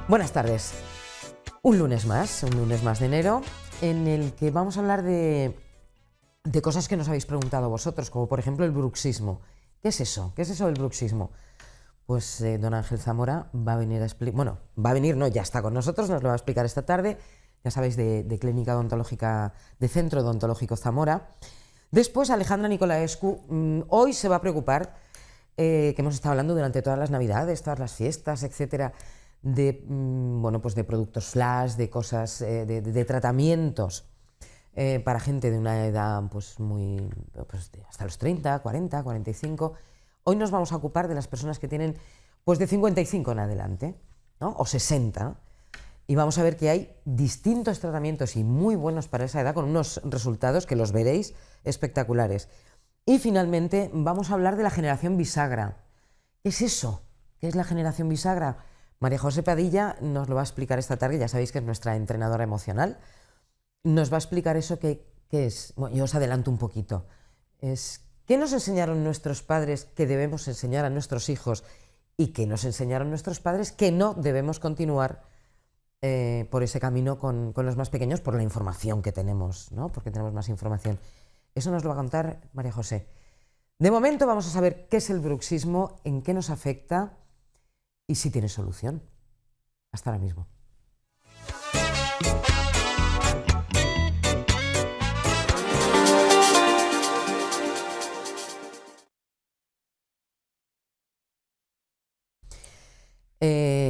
Buenas tardes. Un lunes más de enero, en el que vamos a hablar de cosas que nos habéis preguntado vosotros, como por ejemplo el bruxismo. ¿Qué es eso? ¿Qué es eso del bruxismo? Pues don Ángel Zamora va a venir a explicar, bueno, va a venir, no, ya está con nosotros, nos lo va a explicar esta tarde, ya sabéis, de Clínica Odontológica, de Centro Odontológico Zamora. Después Alejandra Nicolaescu hoy se va a preocupar, que hemos estado hablando durante todas las navidades, todas las fiestas, etcétera, de, bueno, pues de productos flash, de cosas, de tratamientos para gente de una edad pues hasta los 30, 40, 45. Hoy nos vamos a ocupar de las personas que tienen pues de 55 en adelante, ¿no? O 60, y vamos a ver que hay distintos tratamientos y muy buenos para esa edad, con unos resultados que los veréis espectaculares. Y finalmente vamos a hablar de la generación bisagra. ¿Qué es eso? ¿Qué es la generación bisagra? María José Padilla nos lo va a explicar esta tarde, ya sabéis que es nuestra entrenadora emocional. Nos va a explicar eso que es. Bueno, yo os adelanto un poquito. ¿Qué nos enseñaron nuestros padres que debemos enseñar a nuestros hijos y qué nos enseñaron nuestros padres que no debemos continuar por ese camino con los más pequeños, por la información que tenemos, ¿no? Porque tenemos más información. Eso nos lo va a contar María José. De momento vamos a saber qué es el bruxismo, en qué nos afecta y si tiene solución. Hasta ahora mismo.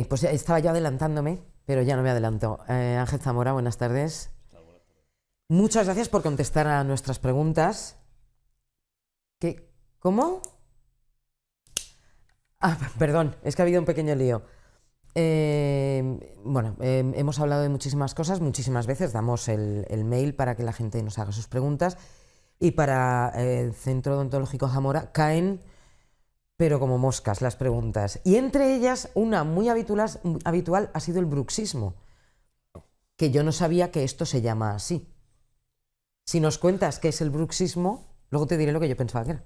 Pues estaba yo adelantándome, pero ya no me adelanto. Ángel Zamora, buenas tardes. Muchas gracias por contestar a nuestras preguntas. ¿Cómo? Perdón, es que ha habido un pequeño lío. Hemos hablado de muchísimas cosas, muchísimas veces. Damos el mail para que la gente nos haga sus preguntas. Y para el Centro Odontológico Zamora caen, pero como moscas, las preguntas. Y entre ellas, una muy habitual ha sido el bruxismo, que yo no sabía que esto se llama así. Si nos cuentas qué es el bruxismo, luego te diré lo que yo pensaba que era.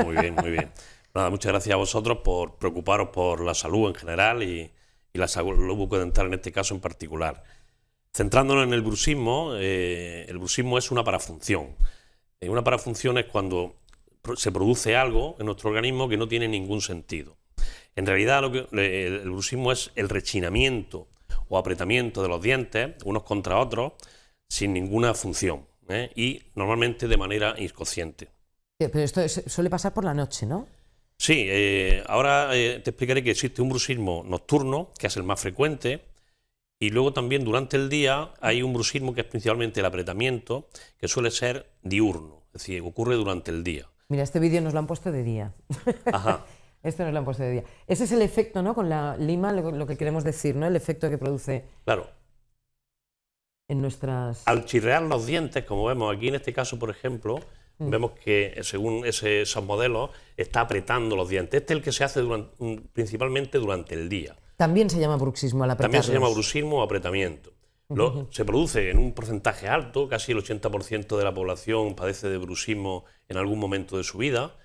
Muy bien, muy bien. Nada, muchas gracias a vosotros por preocuparos por la salud en general y la salud bucodental en este caso en particular. Centrándonos en el bruxismo es una parafunción. Una parafunción es cuando se produce algo en nuestro organismo que no tiene ningún sentido. En realidad el bruxismo es el rechinamiento o apretamiento de los dientes unos contra otros sin ninguna función, y normalmente de manera inconsciente. Pero esto suele pasar por la noche, ¿no? Sí, ahora te explicaré que existe un bruxismo nocturno, que es el más frecuente, y luego también durante el día hay un bruxismo que es principalmente el apretamiento, que suele ser diurno, es decir, ocurre durante el día. Mira, este vídeo nos lo han puesto de día. Ajá. Este nos lo han puesto de día. Ese es el efecto, ¿no? Con la lima, lo que queremos decir, ¿no? El efecto que produce. Claro. En nuestras. Al chirrear los dientes, como vemos aquí en este caso, por ejemplo, vemos que según esos modelos está apretando los dientes. Este es el que se hace principalmente durante el día. También se llama bruxismo al apretarlos. También se llama bruxismo o apretamiento. Se produce en un porcentaje alto, casi el 80% de la población padece de bruxismo en algún momento de su vida.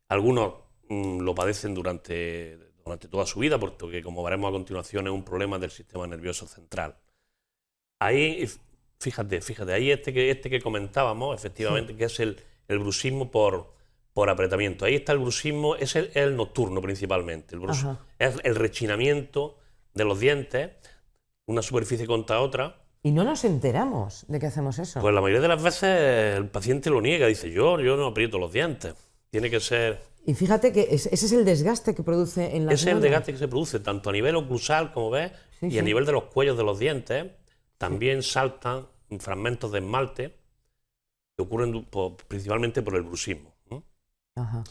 Algunos lo padecen durante toda su vida, porque como veremos a continuación es un problema del sistema nervioso central. Ahí, fíjate, ahí este que comentábamos, efectivamente, sí, que es el bruxismo por apretamiento. Ahí está el bruxismo, es el nocturno principalmente. Es el rechinamiento de los dientes, una superficie contra otra. Y no nos enteramos de que hacemos eso. Pues la mayoría de las veces el paciente lo niega, dice yo no aprieto los dientes. Tiene que ser. Y fíjate que ese es el desgaste que produce en la. Ese es el desgaste que se produce tanto a nivel oclusal, como ves, y a nivel de los cuellos de los dientes. También saltan fragmentos de esmalte que ocurren principalmente por el bruxismo. Ajá.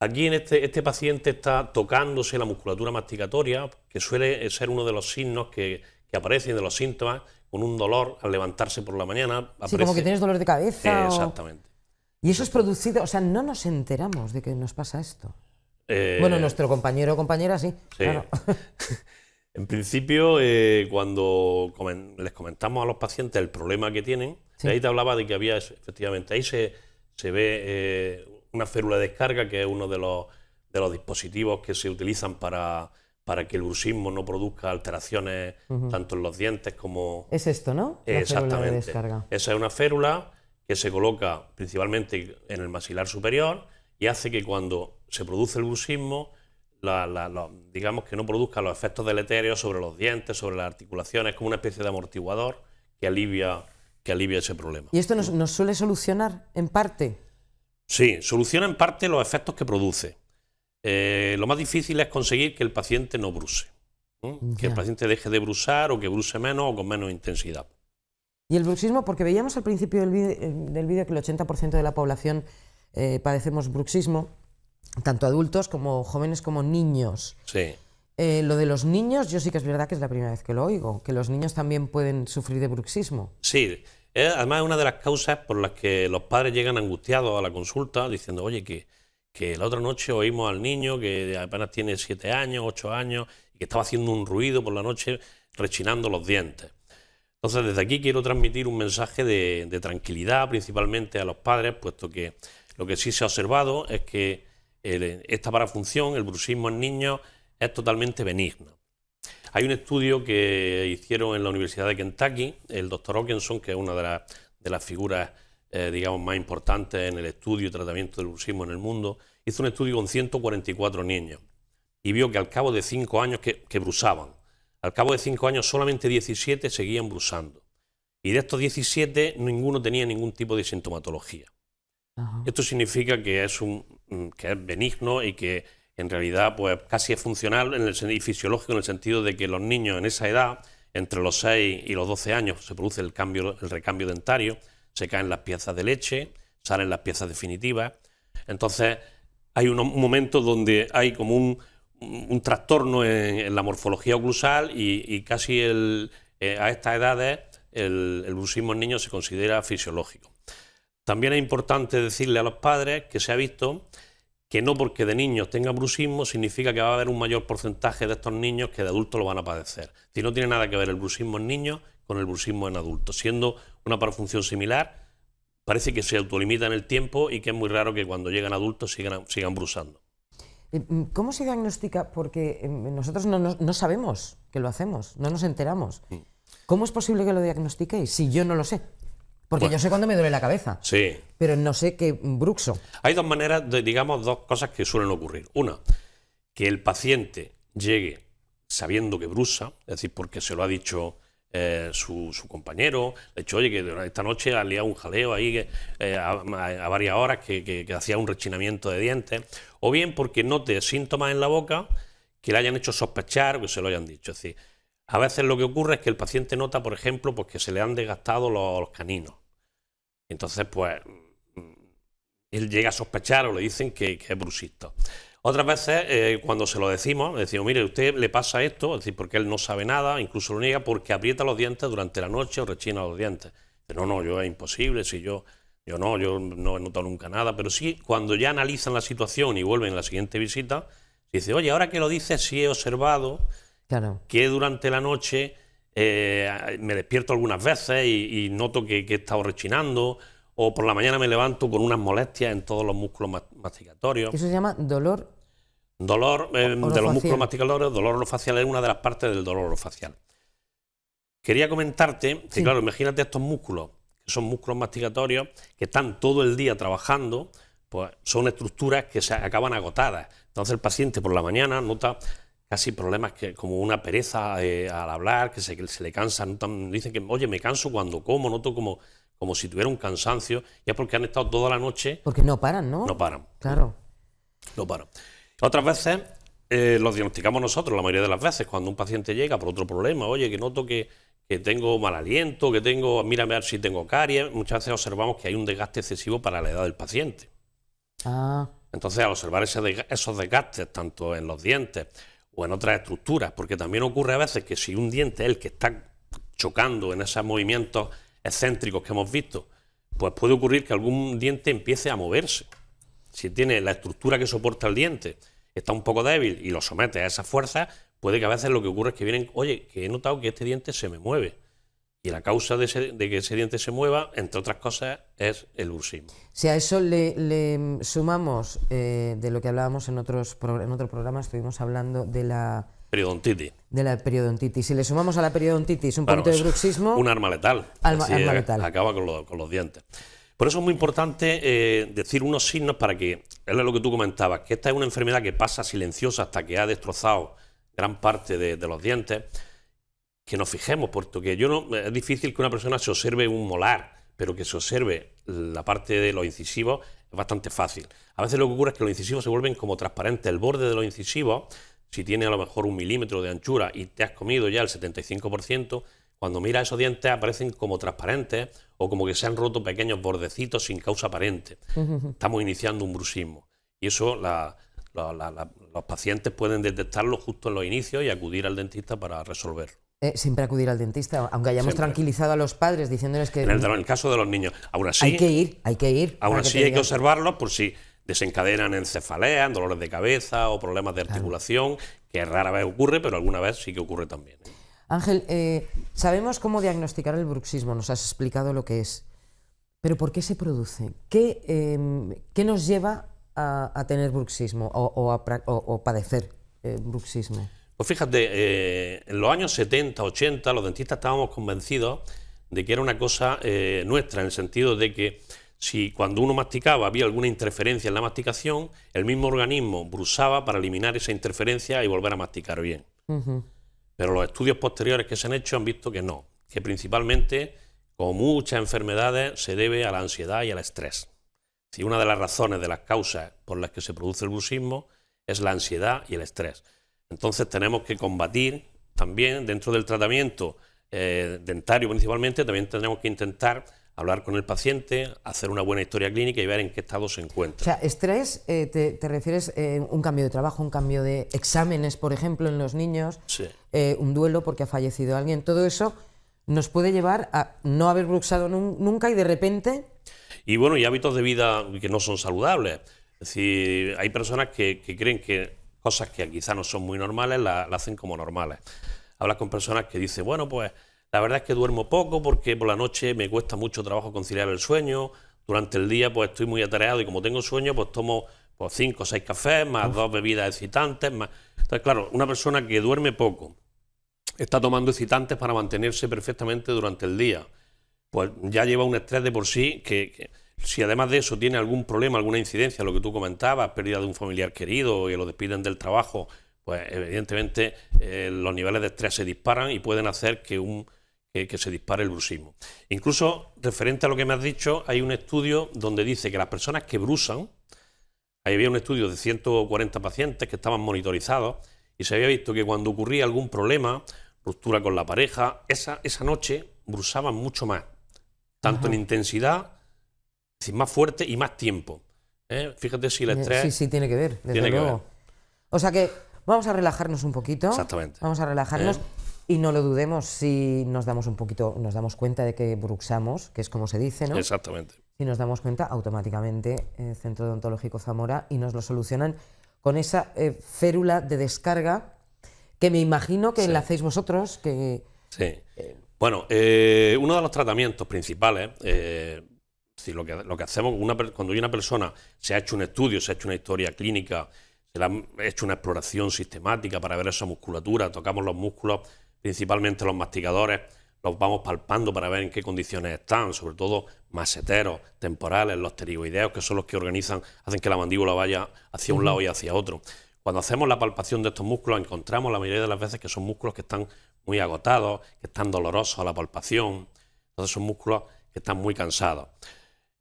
Aquí en este paciente está tocándose la musculatura masticatoria, que suele ser uno de los signos que aparecen, de los síntomas, con un dolor al levantarse por la mañana. Sí, como que tienes dolor de cabeza. Exactamente. Y eso es producido, o sea, no nos enteramos de que nos pasa esto. Bueno, nuestro compañero o compañera sí. Sí. Claro. En principio, cuando les comentamos a los pacientes el problema que tienen, Sí. de ahí te hablaba de que había, efectivamente, ahí se ve una férula de descarga, que es uno de los dispositivos que se utilizan para que el bruxismo no produzca alteraciones tanto en los dientes como... Es esto, ¿no? La férula de Exactamente. descarga. Esa es una férula que se coloca principalmente en el maxilar superior y hace que cuando se produce el bruxismo, digamos que no produzca los efectos deletéreos sobre los dientes, sobre las articulaciones, como una especie de amortiguador que alivia ese problema. ¿Y esto nos suele solucionar en parte? Sí, soluciona en parte los efectos que produce. Lo más difícil es conseguir que el paciente no bruse, que el paciente deje de brusar o que bruse menos o con menos intensidad. Y el bruxismo, porque veíamos al principio del vídeo que el 80% de la población padecemos bruxismo, tanto adultos como jóvenes como niños. Sí. Lo de los niños, yo sí que es verdad que es la primera vez que lo oigo, que los niños también pueden sufrir de bruxismo. Sí, además es una de las causas por las que los padres llegan angustiados a la consulta diciendo, oye, que la otra noche oímos al niño que apenas tiene 7 años, 8 años, y que estaba haciendo un ruido por la noche rechinando los dientes. Entonces, desde aquí quiero transmitir un mensaje de tranquilidad, principalmente a los padres, puesto que lo que sí se ha observado es que esta parafunción, el bruxismo en niños, es totalmente benigno. Hay un estudio que hicieron en la Universidad de Kentucky, el doctor Hawkinson, que es una de las figuras digamos, más importantes en el estudio y tratamiento del bruxismo en el mundo, hizo un estudio con 144 niños y vio que al cabo de 5 años que brusaban, al cabo de 5 años solamente 17 seguían brusando. Y de estos 17, ninguno tenía ningún tipo de sintomatología. Ajá. Esto significa que es benigno y que en realidad pues, casi es funcional y fisiológico en el sentido de que los niños en esa edad, entre los 6 y los 12 años, se produce el recambio dentario, se caen las piezas de leche, salen las piezas definitivas. Entonces hay un momento donde hay como un trastorno en la morfología oclusal y casi a estas edades el bruxismo en niños se considera fisiológico. También es importante decirle a los padres que se ha visto que no porque de niños tengan bruxismo significa que va a haber un mayor porcentaje de estos niños que de adultos lo van a padecer. Si no tiene nada que ver el bruxismo en niños con el bruxismo en adultos. Siendo una parafunción similar, parece que se autolimita en el tiempo y que es muy raro que cuando llegan adultos sigan brusando. ¿Cómo se diagnostica? Porque nosotros no sabemos que lo hacemos, no nos enteramos. ¿Cómo es posible que lo diagnostiquéis si yo no lo sé? Porque yo sé cuándo me duele la cabeza, Sí. pero no sé qué bruxo. Hay dos maneras, digamos, dos cosas que suelen ocurrir. Una, que el paciente llegue sabiendo que brusa, es decir, porque se lo ha dicho su compañero, le ha dicho, oye, que esta noche ha liado un jaleo ahí a varias horas que hacía un rechinamiento de dientes, o bien porque note síntomas en la boca que le hayan hecho sospechar o que se lo hayan dicho. Es decir, a veces lo que ocurre es que el paciente nota, por ejemplo, pues que se le han desgastado los caninos. Entonces, pues, él llega a sospechar o le dicen que es bruxista. Otras veces, cuando se lo decimos, le decimos, mire, a usted le pasa esto, es decir, porque él no sabe nada, incluso lo niega porque aprieta los dientes durante la noche o rechina los dientes. Pero no, yo es imposible, si yo no he notado nunca nada. Pero sí, cuando ya analizan la situación y vuelven a la siguiente visita, dice, oye, ahora que lo dices, sí he observado que durante la noche me despierto algunas veces y noto que he estado rechinando, o por la mañana me levanto con unas molestias en todos los músculos masticatorios. Eso se llama dolor. Dolor de los músculos masticatorios, dolor orofacial es una de las partes del dolor orofacial. Quería comentarte que, claro, imagínate estos músculos, que son músculos masticatorios, que están todo el día trabajando, pues son estructuras que se acaban agotadas. Entonces el paciente por la mañana nota casi problemas como una pereza al hablar, que se le cansa, dice que, oye, me canso cuando como, noto como si tuviera un cansancio, y es porque han estado toda la noche... Porque no paran, ¿no? No paran. Claro. No paran. Otras veces los diagnosticamos nosotros, la mayoría de las veces, cuando un paciente llega por otro problema, oye, que noto que tengo mal aliento, mírame a ver si tengo caries. Muchas veces observamos que hay un desgaste excesivo para la edad del paciente. Entonces, al observar esos desgastes, tanto en los dientes o en otras estructuras, porque también ocurre a veces que si un diente es el que está chocando en esos movimientos excéntricos que hemos visto, pues puede ocurrir que algún diente empiece a moverse. Si tiene la estructura que soporta el diente, está un poco débil y lo somete a esas fuerzas, puede que a veces lo que ocurre es que vienen, oye, que he notado que este diente se me mueve. Y la causa de que ese diente se mueva, entre otras cosas, es el bruxismo. Si a eso le sumamos de lo que hablábamos en otro programa, estuvimos hablando de la Periodontitis. De la periodontitis. Si le sumamos a la periodontitis un poquito de bruxismo... Un arma letal. Arma letal. Acaba con los dientes. Por eso es muy importante decir unos signos para que, es lo que tú comentabas, que esta es una enfermedad que pasa silenciosa hasta que ha destrozado gran parte de los dientes, que nos fijemos, puesto que es difícil que una persona se observe un molar, pero que se observe la parte de los incisivos es bastante fácil. A veces lo que ocurre es que los incisivos se vuelven como transparentes. El borde de los incisivos, si tiene a lo mejor 1 milímetro de anchura y te has comido ya el 75%, cuando miras esos dientes aparecen como transparentes o como que se han roto pequeños bordecitos sin causa aparente. Estamos iniciando un bruxismo. Y eso los pacientes pueden detectarlo justo en los inicios y acudir al dentista para resolverlo. Siempre acudir al dentista, aunque hayamos tranquilizado a los padres diciéndoles que... En el caso de los niños, aún así... Hay que ir. Aún así hay que observarlos por si desencadenan encefaleas, dolores de cabeza o problemas de articulación, que rara vez ocurre, pero alguna vez sí que ocurre también. Ángel, sabemos cómo diagnosticar el bruxismo, nos has explicado lo que es, pero ¿por qué se produce? ¿Qué nos lleva a tener bruxismo o padecer bruxismo? Pues fíjate, en los años 70, 80, los dentistas estábamos convencidos de que era una cosa nuestra, en el sentido de que si cuando uno masticaba había alguna interferencia en la masticación, el mismo organismo bruxaba para eliminar esa interferencia y volver a masticar bien. Pero los estudios posteriores que se han hecho han visto que no, que principalmente, como muchas enfermedades, se debe a la ansiedad y al estrés. Si una de las razones, de las causas por las que se produce el bruxismo es la ansiedad y el estrés. Entonces tenemos que combatir también dentro del tratamiento dentario principalmente, también tenemos que intentar hablar con el paciente, hacer una buena historia clínica y ver en qué estado se encuentra. O sea, estrés, ¿te refieres a un cambio de trabajo, un cambio de exámenes, por ejemplo, en los niños? Sí. Un duelo porque ha fallecido alguien. Todo eso nos puede llevar a no haber bruxado nunca y de repente... Y bueno, y hábitos de vida que no son saludables. Es decir, hay personas que creen que cosas que quizás no son muy normales las hacen como normales. Hablas con personas que dicen, bueno, pues la verdad es que duermo poco porque por la noche me cuesta mucho trabajo conciliar el sueño, durante el día pues estoy muy atareado y como tengo sueño pues tomo 5 o 6 cafés, más 2 bebidas excitantes. Entonces, claro, una persona que duerme poco, está tomando excitantes para mantenerse perfectamente durante el día, pues ya lleva un estrés de por sí que si además de eso tiene algún problema, alguna incidencia, lo que tú comentabas, pérdida de un familiar querido y lo despiden del trabajo, pues evidentemente los niveles de estrés se disparan y pueden hacer que se dispare el bruxismo. Incluso, referente a lo que me has dicho, hay un estudio donde dice que las personas que bruxan, ahí había un estudio de 140 pacientes que estaban monitorizados y se había visto que cuando ocurría algún problema, ruptura con la pareja, esa noche bruxaban mucho más, tanto en intensidad, es decir, más fuerte y más tiempo. Fíjate si el estrés... Sí, tiene que ver, desde luego. O sea que vamos a relajarnos un poquito. Exactamente. Vamos a relajarnos y no lo dudemos si nos damos cuenta de que bruxamos, que es como se dice, ¿no? Exactamente. Si nos damos cuenta, automáticamente Centro Odontológico Zamora y nos lo solucionan con esa férula de descarga que me imagino que la hacéis vosotros. Sí. Bueno, uno de los tratamientos principales... lo que hacemos cuando una persona se ha hecho un estudio, se ha hecho una historia clínica, se le ha hecho una exploración sistemática para ver esa musculatura, tocamos los músculos, principalmente los masticadores, los vamos palpando para ver en qué condiciones están, sobre todo maseteros, temporales, los pterigoideos, que son los que hacen que la mandíbula vaya hacia un lado y hacia otro. Cuando hacemos la palpación de estos músculos encontramos la mayoría de las veces que son músculos que están muy agotados, que están dolorosos a la palpación, entonces son músculos que están muy cansados.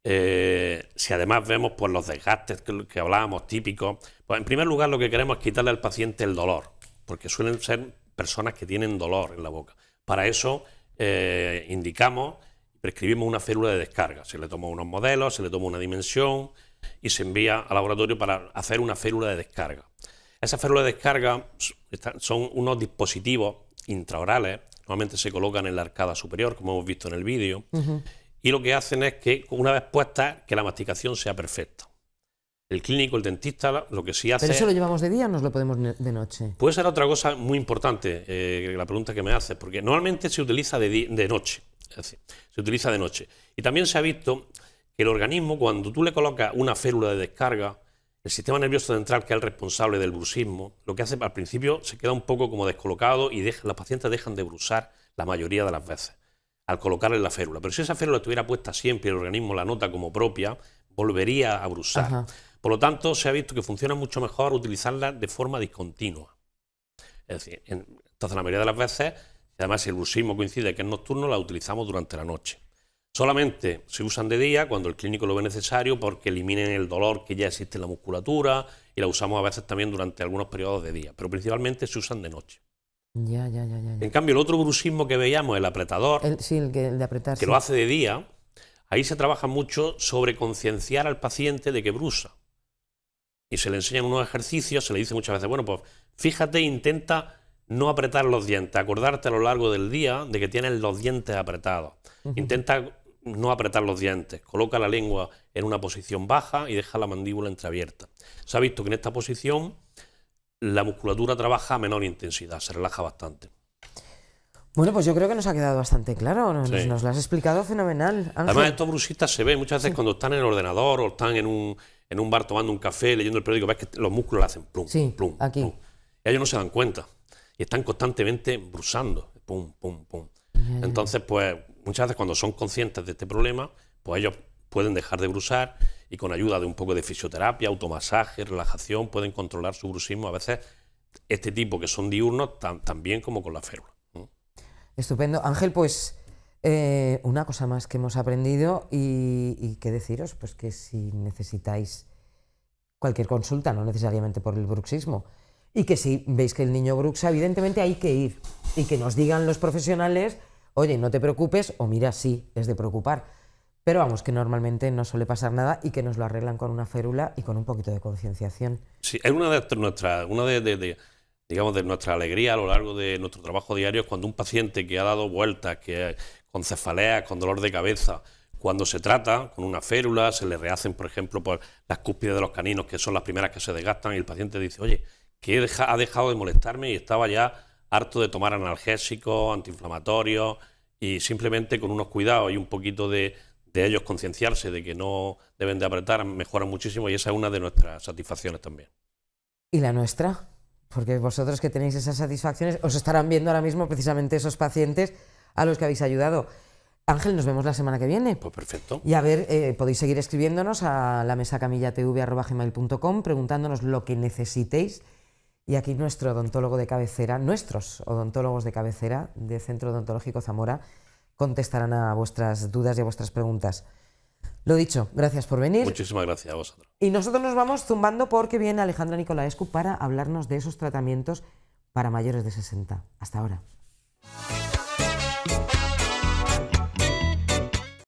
Si además vemos pues, los desgastes que hablábamos típicos, pues en primer lugar lo que queremos es quitarle al paciente el dolor, porque suelen ser personas que tienen dolor en la boca. Para eso indicamos y prescribimos una férula de descarga. Se le toma unos modelos, se le toma una dimensión y se envía al laboratorio para hacer una férula de descarga. Esas férulas de descarga son unos dispositivos intraorales, normalmente se colocan en la arcada superior, como hemos visto en el vídeo, y lo que hacen es que, una vez puestas, que la masticación sea perfecta. El clínico, el dentista, lo que sí hace... ¿Pero eso lo llevamos de día o nos lo podemos de noche? Puede ser otra cosa muy importante, la pregunta que me haces, porque normalmente se utiliza de noche, es decir, se utiliza de noche. Y también se ha visto que el organismo, cuando tú le colocas una férula de descarga, el sistema nervioso central, que es el responsable del bruxismo, lo que hace al principio se queda un poco como descolocado y los pacientes dejan de bruxar la mayoría de las veces al colocarle la férula. Pero si esa férula estuviera puesta siempre y el organismo la nota como propia, volvería a bruxar. Ajá. Por lo tanto, se ha visto que funciona mucho mejor utilizarla de forma discontinua. Es decir, entonces la mayoría de las veces, además si el bruxismo coincide que es nocturno, la utilizamos durante la noche. Solamente se usan de día cuando el clínico lo ve necesario porque eliminen el dolor que ya existe en la musculatura y la usamos a veces también durante algunos periodos de día, pero principalmente se usan de noche. Ya. En cambio, el otro bruxismo que veíamos, el apretador, El de apretar. que lo hace de día, ahí se trabaja mucho sobre concienciar al paciente de que bruxa. Y se le enseñan unos ejercicios, se le dice muchas veces, bueno, pues fíjate, intenta no apretar los dientes, acordarte a lo largo del día de que tienes los dientes apretados. Intenta no apretar los dientes, coloca la lengua en una posición baja y deja la mandíbula entreabierta. Se ha visto que en esta posición la musculatura trabaja a menor intensidad, se relaja bastante. Bueno, pues yo creo que nos ha quedado bastante claro, Sí. nos lo has explicado fenomenal, Ángel. Además, estos bruxistas se ven muchas veces cuando están en el ordenador o están en un bar tomando un café, leyendo el periódico, ves que los músculos hacen plum, Sí, plum, aquí. plum. Y ellos no se dan cuenta y están constantemente bruxando, pum, pum, pum. Entonces, pues muchas veces cuando son conscientes de este problema, pues ellos pueden dejar de bruxar y con ayuda de un poco de fisioterapia, automasaje, relajación, pueden controlar su bruxismo. A veces este tipo que son diurnos, también como con la férula. Estupendo. Ángel, pues una cosa más que hemos aprendido y que deciros, pues que si necesitáis cualquier consulta, no necesariamente por el bruxismo, y que si veis que el niño bruxa, evidentemente hay que ir y que nos digan los profesionales, oye, no te preocupes, o mira, sí, es de preocupar. Pero vamos, que normalmente no suele pasar nada y que nos lo arreglan con una férula y con un poquito de concienciación. Sí, es una de nuestra alegría a lo largo de nuestro trabajo diario es cuando un paciente que ha dado vueltas, que con cefaleas, con dolor de cabeza, cuando se trata con una férula, se le rehacen, por ejemplo, por las cúspides de los caninos, que son las primeras que se desgastan, y el paciente dice, oye, que ha dejado de molestarme y estaba ya harto de tomar analgésicos, antiinflamatorios, y simplemente con unos cuidados y un poquito de ellos concienciarse de que no deben de apretar, mejoran muchísimo, y esa es una de nuestras satisfacciones también. ¿Y la nuestra? Porque vosotros que tenéis esas satisfacciones, os estarán viendo ahora mismo precisamente esos pacientes a los que habéis ayudado. Ángel, nos vemos la semana que viene. Pues perfecto. Y a ver, podéis seguir escribiéndonos a lamesacamillatv@gmail.com preguntándonos lo que necesitéis. Y aquí nuestro odontólogo de cabecera, nuestros odontólogos de cabecera de Centro Odontológico Zamora contestarán a vuestras dudas y a vuestras preguntas. Lo dicho, gracias por venir. Muchísimas gracias a vosotros. Y nosotros nos vamos zumbando porque viene Alejandra Nicolaescu para hablarnos de esos tratamientos para mayores de 60. Hasta ahora.